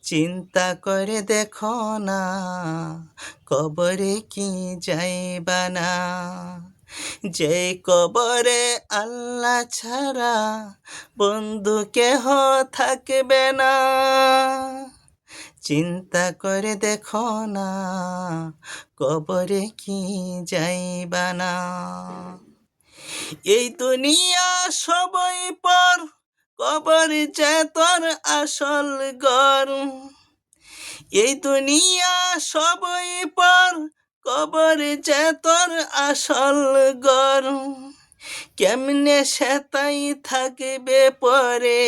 চিন্তা করে দেখো না, কবরে কি যাইবা না। যে কবরে আল্লাহ ছাড়া বন্ধু কেহ থাকবে না। চিন্তা করে দেখো না, কবরে কি যাইবা না। এই দুনিয়া সবই পর, কবর যে তোর আসল ঘর। এই দুনিয়া সবই পর, কবর যে তোর আসল ঘর। কেমনে সেতাই থাকবে পরে,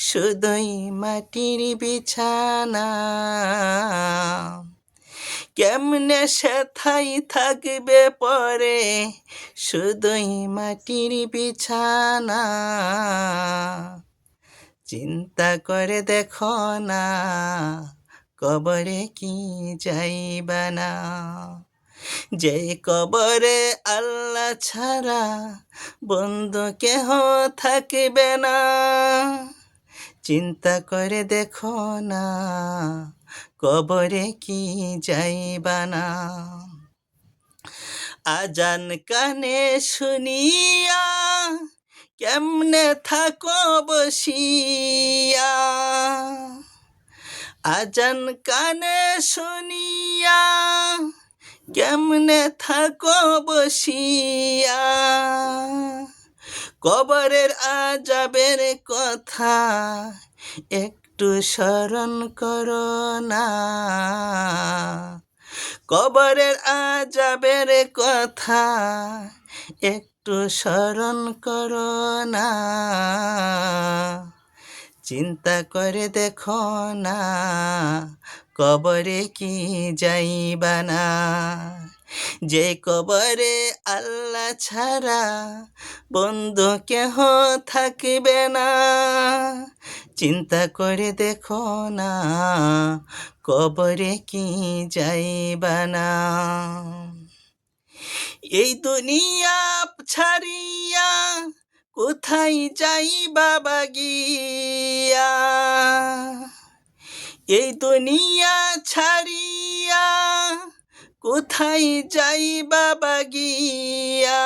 শুধুই মাটির বিছানা। কেমনে সেথাই থাকবে পরে, শুধুই মাটির বিছানা। চিন্তা করে দেখো না, কবরে কি যাইবা না। যে কবরে আল্লাহ ছাড়া বন্ধু কেহ থাকবে না। চিন্তা করে দেখো না, কবরে কি যাইবা না। আজান কানে শুনিয়া কেমনে থাকো বসিয়া। আজান কানে শুনিয়া কেমনে থাকো বসিয়া। কবরের আজাবের কথা একটু স্মরণ করো না। কবরের আজাবের কথা একটু স্মরণ করো না। চিন্তা করে দেখো না, কবরে কি যাইবা না। যে কবরে আল্লাহ ছাড়া বন্ধু কেহ থাকবে না। চিন্তা করে দেখো না, কবরে কি যাইবা না। এই দুনিয়া ছাড়িয়া কোথায় যাইবা বাগিয়া। এই দুনিয়া ছাড়িয়া কোথায় যাইবা বাগিয়া।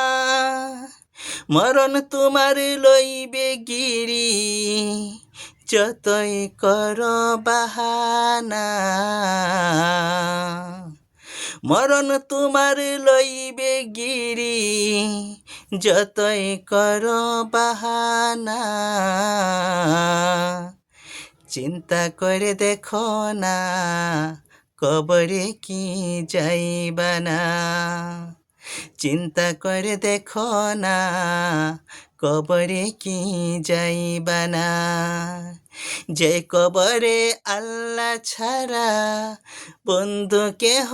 মরণ তোমার লইবে গিরি, যতই কর বাহানা। মরণ তোমার লইবে গিরি, যতই কর বাহানা। চিন্তা করে দেখো না, কবরে কি যাইবা না। চিন্তা করে দেখো না, কবরে কি যাইবা না। যে কবরে আল্লাহ ছাড়া বন্ধু কেহ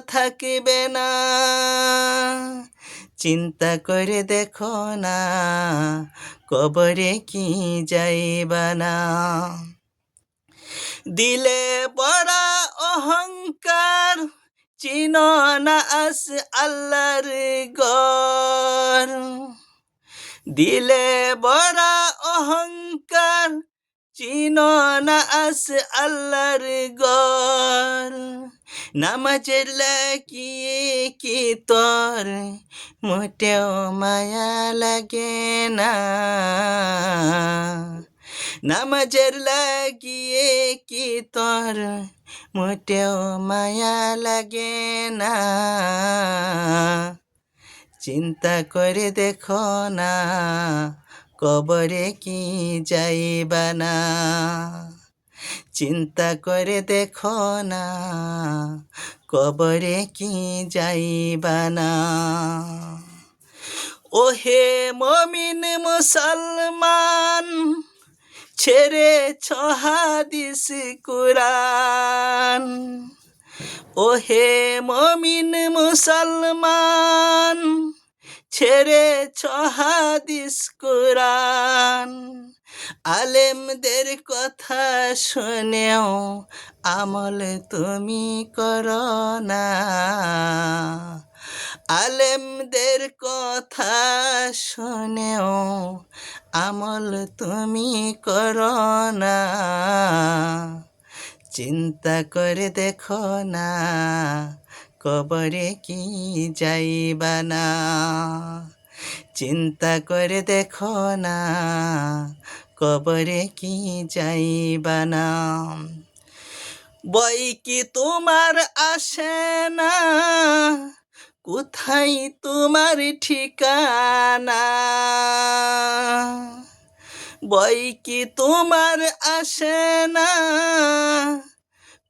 থাকবে না। চিন্তা করে দেখো না, কবরে কি যাইবা না। দিলে বড়া অহংকার, চিনো না আস আল্লাহর ঘর। দিলে বড়া অহংকার, চিনো না আস আল্লাহর ঘর। নামাজের লাগিয়ে কি তোর মোটেও মায়া লাগে না। নামাজের লাগিয়ে কি তোর মোটেও মায়া লাগে না। চিন্তা করে দেখো না, কবরে কি যাইবা না। চিন্তা করে দেখো না, কবরে কি যাইবা না। ওহে মমিন মুসলমান, ছেড়েছ হাদিস কুরআন। ওহে মমিন মুসলমান, ছেড়েছ হাদিস কুরআন। আলেমদের কথা শুনেও আমল তুমি করো না। আলেমদের কথা শুনেও আমল তুমি করো না। চিন্তা করে দেখো না কবরে কি যাইবা না চিন্তা করে দেখো না কবরে কি যাইবা না বই কি তোমার আসে না কোথায় তোমার ঠিকানা বই কি তোমার আসে না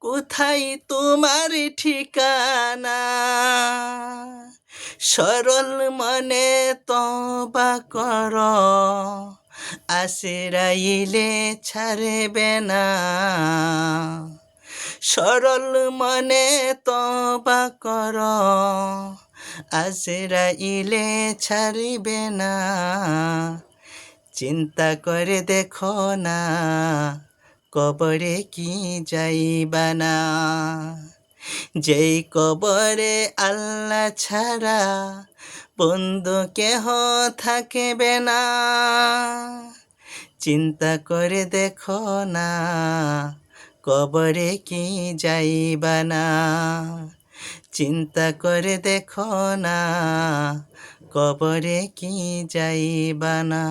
কোথায় তোমার ঠিকানা সরল মনে তওবা কর আজরাইলে ছাড়বে না সরল মনে তওবা কর আজরাইলে ছাড়বে না চিন্তা করে দেখো না কবরে কি যাইবা না যেই কবরে আল্লাহ ছাড়া বন্ধু কেহ থাকবে না চিন্তা করে দেখো না কবরে কি যাইবা না চিন্তা করে দেখো না কবরে কি যাইবা না